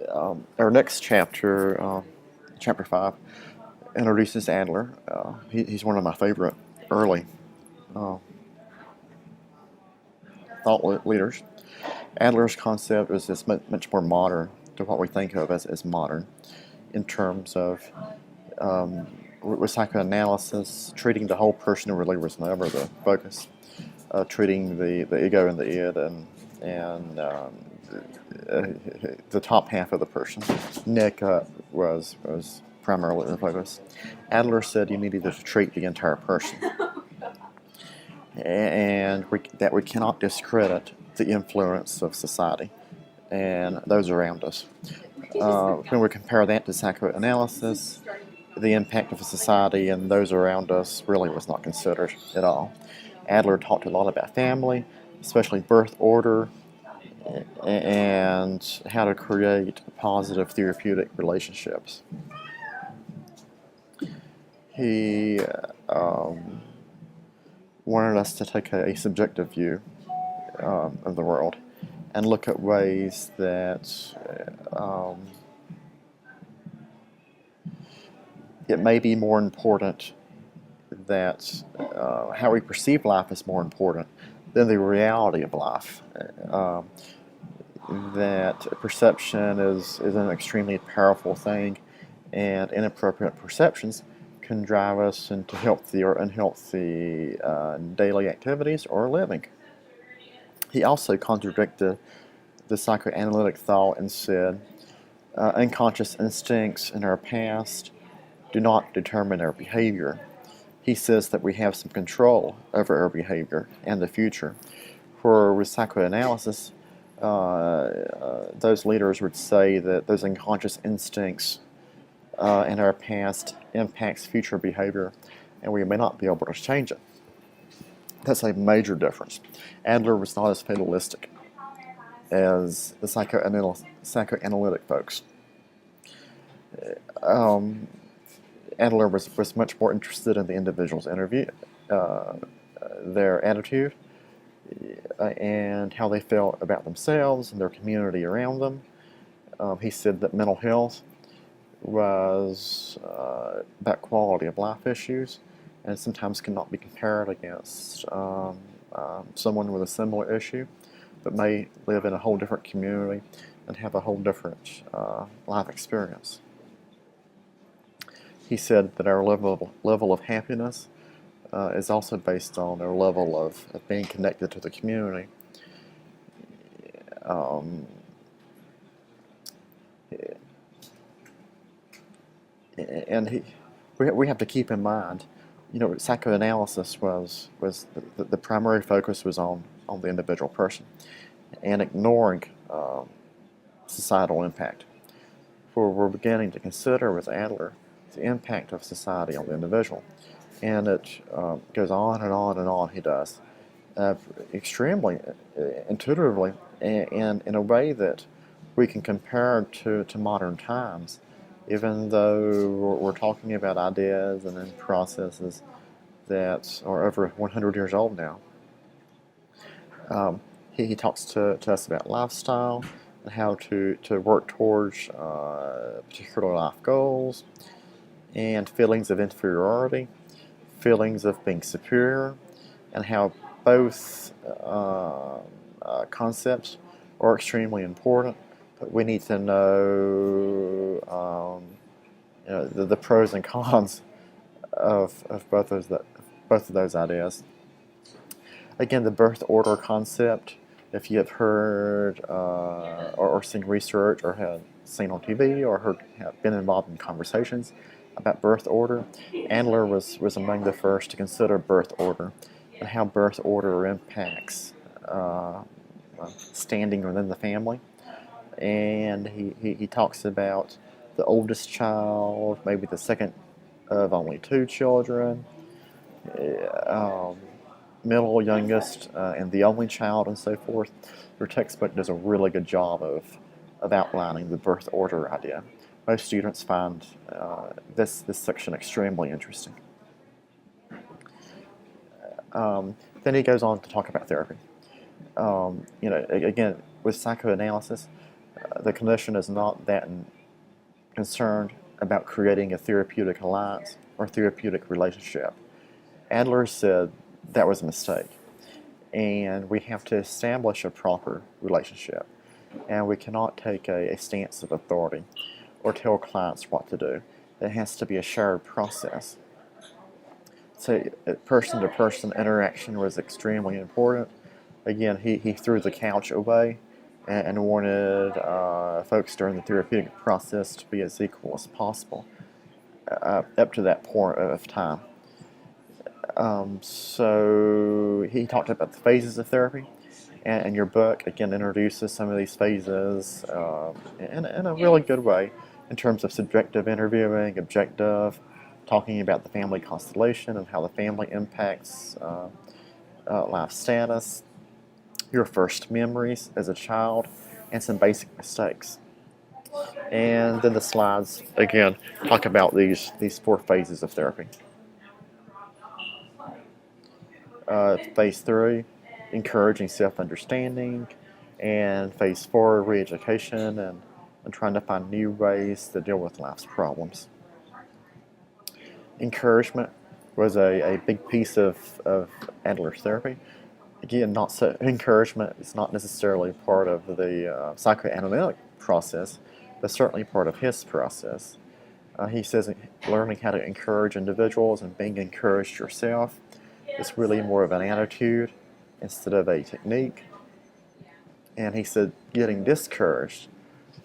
Our next chapter, chapter 5, introduces Adler. He's one of my favorite early uh, thought leaders. Adler's concept is just much more modern to what we think of as modern in terms of with psychoanalysis, treating the whole person really was never the focus. Treating the ego and the id and the top half of the person. Nick was primarily the focus. Adler said you needed to treat the entire person, and that we cannot discredit the influence of society and those around us. When we compare that to psychoanalysis, the impact of society and those around us really was not considered at all. Adler talked a lot about family, especially birth order, and how to create positive therapeutic relationships. He wanted us to take a subjective view of the world and look at ways that it may be more important that how we perceive life is more important than the reality of life. That perception is an extremely powerful thing, and inappropriate perceptions can drive us into healthy or unhealthy daily activities or living. He also contradicted the psychoanalytic thought and said, unconscious instincts in our past do not determine our behavior. He says that we have some control over our behavior and the future. For with psychoanalysis, those leaders would say that those unconscious instincts in our past impacts future behavior, and we may not be able to change it. That's a major difference. Adler was not as fatalistic as the psychoanalytic folks. Adler was much more interested in the individual's interview, their attitude, and how they felt about themselves and their community around them. He said that mental health was about quality of life issues, and sometimes cannot be compared against someone with a similar issue, but may live in a whole different community and have a whole different life experience. He said that our level of happiness is also based on our level of being connected to the community. And we have to keep in mind, psychoanalysis was the primary focus was on the individual person, and ignoring societal impact. For we're beginning to consider with Adler the impact of society on the individual, and it goes on and on and on. He does extremely intuitively, and in a way that we can compare to modern times, even though we're talking about ideas and then processes that are over 100 years old now. He talks to us about lifestyle and how to work towards particular life goals, and feelings of inferiority, feelings of being superior, and how both concepts are extremely important. But we need to know, the pros and cons of both of those ideas. Again, the birth order concept. If you have heard or seen research or had seen on TV or have been involved in conversations about birth order, Adler was among the first to consider birth order and how birth order impacts standing within the family. And he talks about the oldest child, maybe the second of only two children, middle, youngest, and the only child, and so forth. Your textbook does a really good job of outlining the birth order idea. Most students find this section extremely interesting. Then he goes on to talk about therapy. Again, with psychoanalysis, The clinician is not that concerned about creating a therapeutic alliance or therapeutic relationship. Adler said that was a mistake, and we have to establish a proper relationship, and we cannot take a stance of authority or tell clients what to do. It has to be a shared process. So person-to-person interaction was extremely important. Again, he threw the couch away and wanted folks during the therapeutic process to be as equal as possible up to that point of time. So he talked about the phases of therapy, and your book again introduces some of these phases in a really good way in terms of subjective interviewing, objective, talking about the family constellation and how the family impacts life status, your first memories as a child, and some basic mistakes. And then the slides again talk about these 4 phases of therapy. Phase 3, encouraging self-understanding, and phase 4, re-education and trying to find new ways to deal with life's problems. Encouragement was a big piece of Adler's therapy. Again, encouragement is not necessarily part of the psychoanalytic process, but certainly part of his process. He says learning how to encourage individuals and being encouraged yourself is really more of an attitude instead of a technique. And he said getting discouraged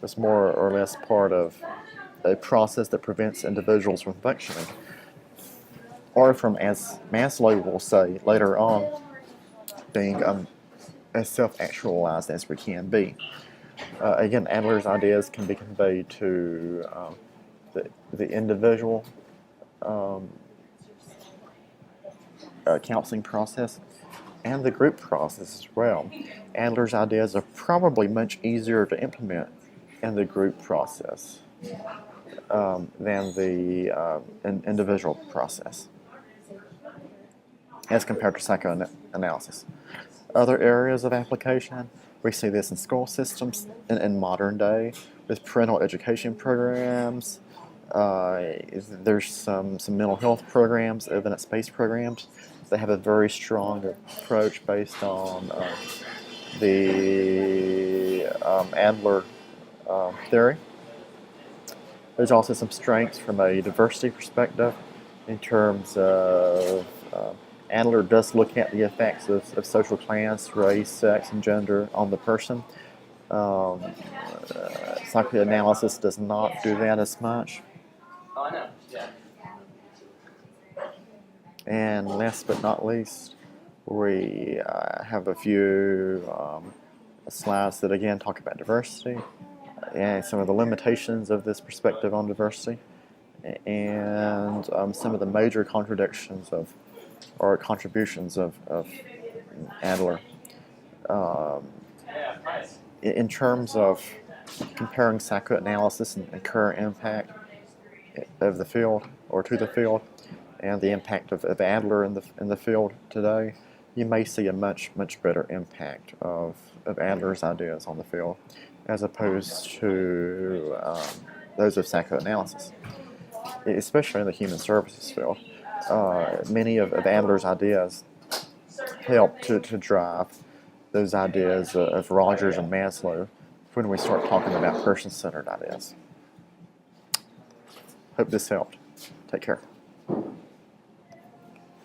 was more or less part of a process that prevents individuals from functioning, or from, as Maslow will say later on, being as self-actualized as we can be. Again, Adler's ideas can be conveyed to the individual counseling process and the group process as well. Adler's ideas are probably much easier to implement in the group process than the individual process as compared to psychoanalysis. Other areas of application, we see this in school systems in modern day with parental education programs. There's some mental health programs, evidence-based programs. They have a very strong approach based on the Adler theory. There's also some strengths from a diversity perspective in terms of Adler does look at the effects of social class, race, sex, and gender on the person. Psychoanalysis does not do that as much. Oh, I know. Yeah. And last but not least, we have a few slides that again talk about diversity and some of the limitations of this perspective on diversity, and some of the major contradictions or contributions of Adler. In terms of comparing psychoanalysis and current impact of the field or to the field, and the impact of Adler in the field today, you may see a much better impact of Adler's ideas on the field as opposed to those of psychoanalysis, especially in the human services field. Many of Adler's ideas help to drive those ideas of Rogers and Maslow when we start talking about person-centered ideas. Hope this helped. Take care.